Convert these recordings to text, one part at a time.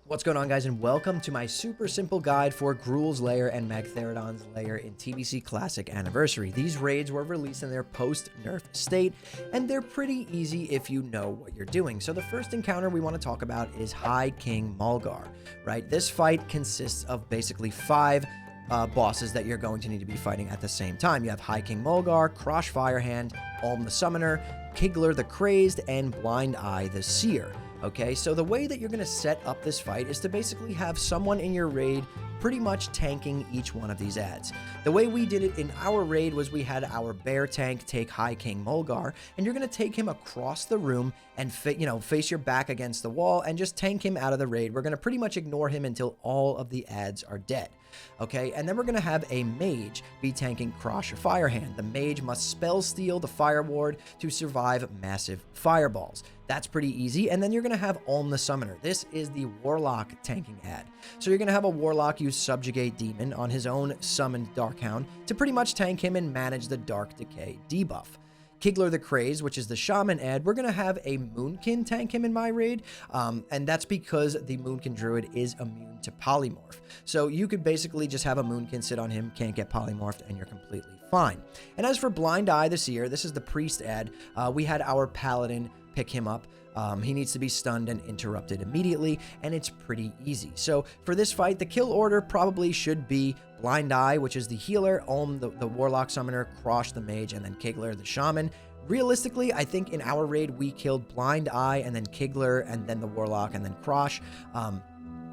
What's going on, guys, and welcome to my super simple guide for Gruul's lair and Magtheridon's lair in TBC Classic Anniversary. These raids were released in their post-nerf state, and they're pretty easy if you know what you're doing. So the first encounter we want to talk about is High King Maulgar, right? This fight consists of basically 5 bosses that you're going to need to be fighting at the same time. You have High King Maulgar, Krosh Firehand, Ulm the Summoner, Kigler the Crazed, and Blind Eye the Seer. Okay, so the way that you're going to set up this fight is to basically have someone in your raid pretty much tanking each one of these ads. The way we did it in our raid was we had our bear tank take High King Maulgar, and you're going to take him across the room and face your back against the wall and just tank him out of the raid. We're going to pretty much ignore him until all of the ads are dead. Okay, and then we're going to have a mage be tanking Krosh Firehand. The mage must spell steal the fire ward to survive massive fireballs. That's pretty easy. And then you're going to have Ulm the Summoner. This is the warlock tanking ad. So you're going to have a warlock use Subjugate Demon on his own summoned Darkhound to pretty much tank him and manage the Dark Decay debuff. Kigler the Crazed, which is the Shaman ad, we're going to have a Moonkin tank him in my raid, and that's because the Moonkin Druid is immune to Polymorph. So you could basically just have a Moonkin sit on him, can't get polymorphed, and you're completely fine. And as for Blind Eye the Seer, this is the Priest ad. We had our Paladin pick him up. He needs to be stunned and interrupted immediately, and it's pretty easy. So for this fight, the kill order probably should be Blind Eye, which is the healer, Ulm the Warlock Summoner, Krosh the Mage, and then Kigler the Shaman. Realistically, I think in our raid, we killed Blind Eye, and then Kigler, and then the Warlock, and then Krosh.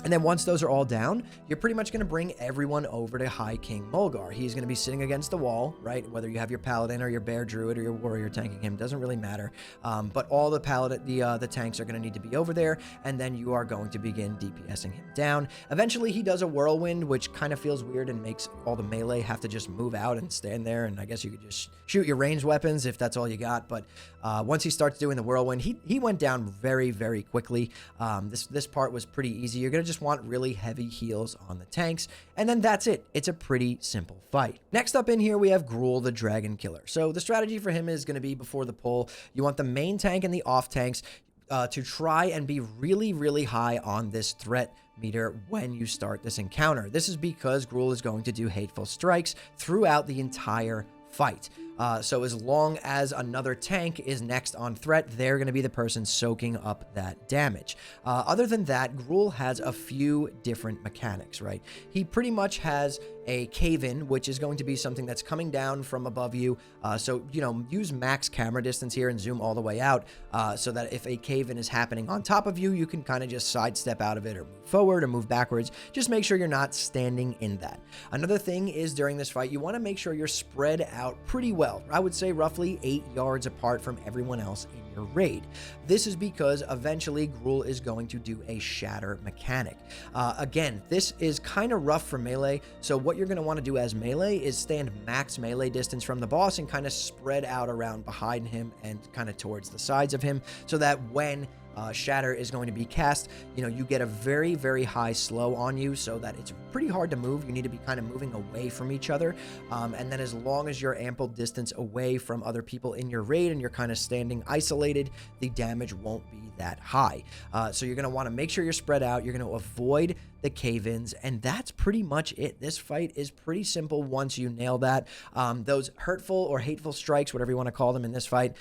And then once those are all down, you're pretty much going to bring everyone over to High King Maulgar. He's going to be sitting against the wall, right? Whether you have your Paladin or your Bear Druid or your Warrior tanking him, doesn't really matter. But all the the tanks are going to need to be over there, and then you are going to begin DPSing him down. Eventually, he does a Whirlwind, which kind of feels weird and makes all the melee have to just move out and stand there, and I guess you could just shoot your ranged weapons if that's all you got. But once he starts doing the Whirlwind, he went down very, very quickly. This part was pretty easy. You're going to just want really heavy heals on the tanks, and then that's it. It's a pretty simple fight. Next up in here, we have Gruul the Dragonkiller. So the strategy for him is going to be before the pull. You want the main tank and the off tanks to try and be really, really high on this threat meter when you start this encounter. This is because Gruul is going to do hateful strikes throughout the entire fight. So as long as another tank is next on threat, they're going to be the person soaking up that damage. Other than that, Gruul has a few different mechanics, right? He pretty much has a cave-in, which is going to be something that's coming down from above you. So, use max camera distance here and zoom all the way out so that if a cave-in is happening on top of you, you can kind of just sidestep out of it or move forward or move backwards. Just make sure you're not standing in that. Another thing is during this fight, you want to make sure you're spread out pretty well. I would say roughly 8 yards apart from everyone else in your raid. This is because eventually Gruul is going to do a shatter mechanic. Again, this is kind of rough for melee, so what you're going to want to do as melee is stand max melee distance from the boss and kind of spread out around behind him and kind of towards the sides of him, so that when shatter is going to be cast, you get a very, very high slow on you, so that it's pretty hard to move. You need to be kind of moving away from each other, and then as long as you're ample distance away from other people in your raid and you're kind of standing isolated, the damage won't be that high. So you're going to want to make sure you're spread out. You're going to avoid the cave-ins, and that's pretty much it. This fight is pretty simple once you nail that. Those hurtful or hateful strikes, whatever you want to call them in this fight,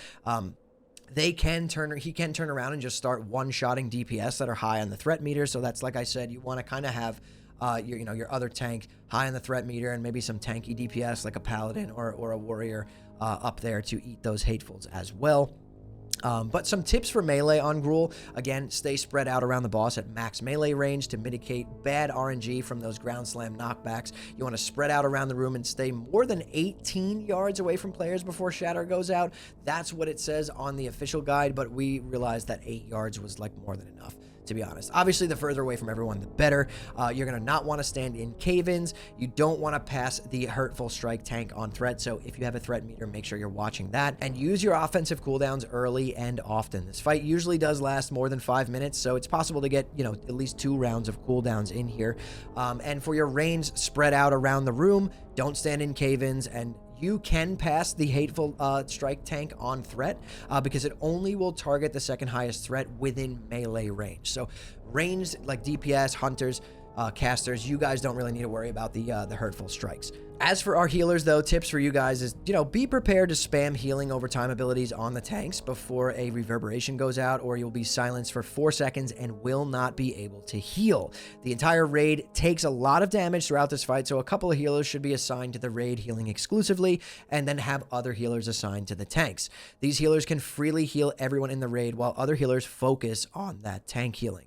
he can turn around and just start one-shotting DPS that are high on the threat meter. So that's, like I said, you want to kind of have your other tank high on the threat meter and maybe some tanky DPS like a Paladin or a Warrior up there to eat those hatefuls as well. But some tips for melee on Gruul: again, stay spread out around the boss at max melee range to mitigate bad RNG from those ground slam knockbacks. You want to spread out around the room and stay more than 18 yards away from players before shatter goes out. That's what it says on the official guide, but we realized that 8 yards was like more than enough, to be honest. Obviously, the further away from everyone, the better. You're going to not want to stand in cave-ins. You don't want to pass the hurtful strike tank on threat, so if you have a threat meter, make sure you're watching that. And use your offensive cooldowns early and often. This fight usually does last more than 5 minutes, so it's possible to get, at least 2 rounds of cooldowns in here. And for your range, spread out around the room. Don't stand in cave-ins, and you can pass the Hateful Strike tank on threat because it only will target the second highest threat within melee range. So ranged like DPS, hunters, casters, you guys don't really need to worry about the hurtful strikes. As for our healers, though, tips for you guys is, be prepared to spam healing over time abilities on the tanks before a reverberation goes out, or you'll be silenced for 4 seconds and will not be able to heal. The entire raid takes a lot of damage throughout this fight, so a couple of healers should be assigned to the raid healing exclusively, and then have other healers assigned to the tanks. These healers can freely heal everyone in the raid, while other healers focus on that tank healing.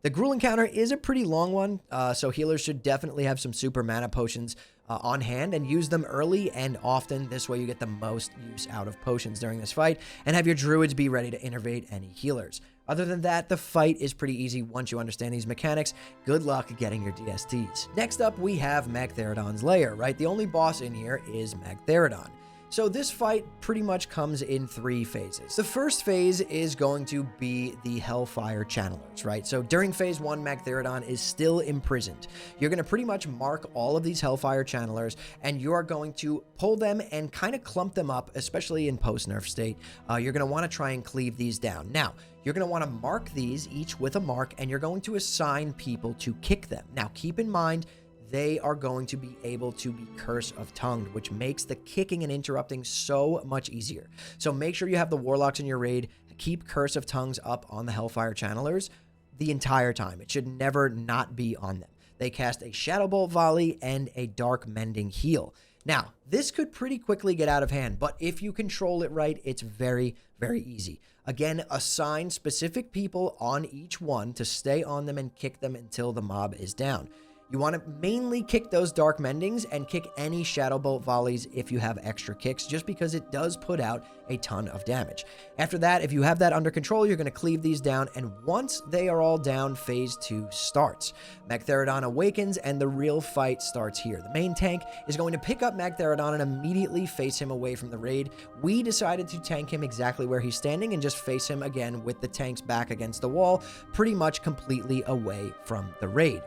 The Gruul encounter is a pretty long one, so healers should definitely have some super mana potions on hand and use them early and often. This way you get the most use out of potions during this fight, and have your druids be ready to innervate any healers. Other than that, the fight is pretty easy once you understand these mechanics. Good luck getting your DSTs. Next up, we have Magtheridon's lair, right? The only boss in here is Magtheridon. So this fight pretty much comes in 3 phases. The first phase is going to be the Hellfire Channelers, right? So during phase 1, Magtheridon is still imprisoned. You're going to pretty much mark all of these Hellfire Channelers, and you are going to pull them and kind of clump them up, especially in post-nerf state. You're going to want to try and cleave these down. Now, you're going to want to mark these each with a mark, and you're going to assign people to kick them. Now, keep in mind, they are going to be able to be Curse of Tongued, which makes the kicking and interrupting so much easier. So make sure you have the Warlocks in your raid. Keep Curse of Tongues up on the Hellfire Channelers the entire time. It should never not be on them. They cast a Shadow Bolt Volley and a Dark Mending Heal. Now, this could pretty quickly get out of hand, but if you control it right, it's very, very easy. Again, assign specific people on each one to stay on them and kick them until the mob is down. You want to mainly kick those Dark Mendings and kick any Shadow Bolt Volleys if you have extra kicks, just because it does put out a ton of damage. After that, if you have that under control, you're going to cleave these down, and once they are all down, phase 2 starts. Magtheridon awakens, and the real fight starts here. The main tank is going to pick up Magtheridon and immediately face him away from the raid. We decided to tank him exactly where he's standing and just face him again with the tank's back against the wall, pretty much completely away from the raid.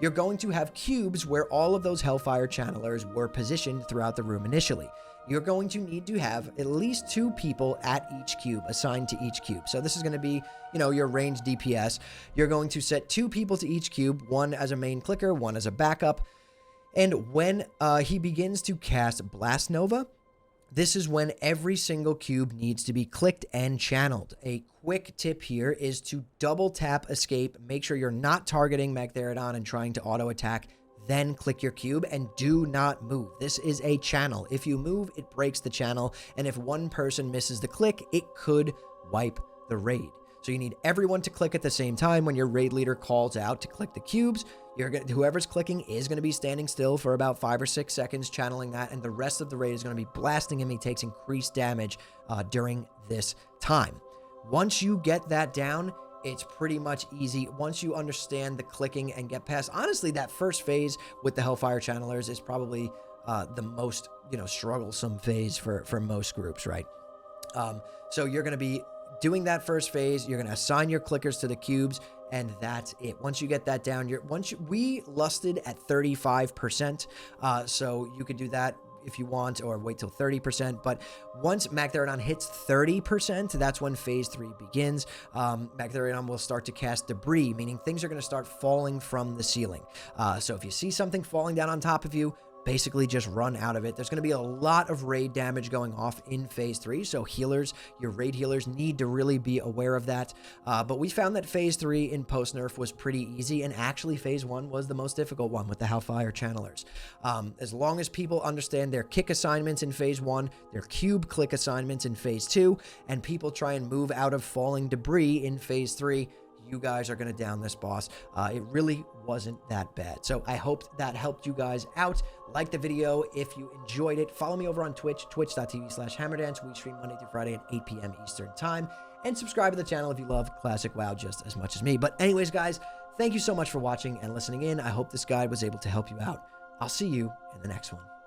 You're going to have cubes where all of those Hellfire Channelers were positioned throughout the room initially. You're going to need to have at least 2 people at each cube, assigned to each cube. So this is going to be, your ranged DPS. You're going to set 2 people to each cube, one as a main clicker, one as a backup. And when he begins to cast Blast Nova, this is when every single cube needs to be clicked and channeled. A quick tip here is to double tap escape. Make sure you're not targeting Magtheridon and trying to auto attack. Then click your cube and do not move. This is a channel. If you move, it breaks the channel. And if one person misses the click, it could wipe the raid. So you need everyone to click at the same time when your raid leader calls out to click the cubes. Whoever's clicking is going to be standing still for about 5 or 6 seconds, channeling that, and the rest of the raid is going to be blasting him. He takes increased damage during this time. Once you get that down, it's pretty much easy. Once you understand the clicking and get past, honestly, that first phase with the Hellfire Channelers is probably the most, strugglesome phase for most groups, right? So you're going to be doing that first phase. You're going to assign your clickers to the cubes, and that's it. Once you get that down, we lusted at 35%, so you could do that if you want, or wait till 30%. But once Magtheridon hits 30%, that's when phase 3 begins. Magtheridon will start to cast debris, meaning things are going to start falling from the ceiling. So if you see something falling down on top of you, basically just run out of it. There's going to be a lot of raid damage going off in phase 3, so healers, your raid healers, need to really be aware of that. But we found that phase 3 in post-nerf was pretty easy, and actually phase 1 was the most difficult one with the Hellfire Channelers. As long as people understand their kick assignments in phase 1, their cube click assignments in phase 2, and people try and move out of falling debris in phase 3, you guys are going to down this boss. It really wasn't that bad. So I hope that helped you guys out. Like the video if you enjoyed it. Follow me over on Twitch, twitch.tv/hammerdance. We stream Monday through Friday at 8 p.m. Eastern Time. And subscribe to the channel if you love Classic WoW just as much as me. But anyways, guys, thank you so much for watching and listening in. I hope this guide was able to help you out. I'll see you in the next one.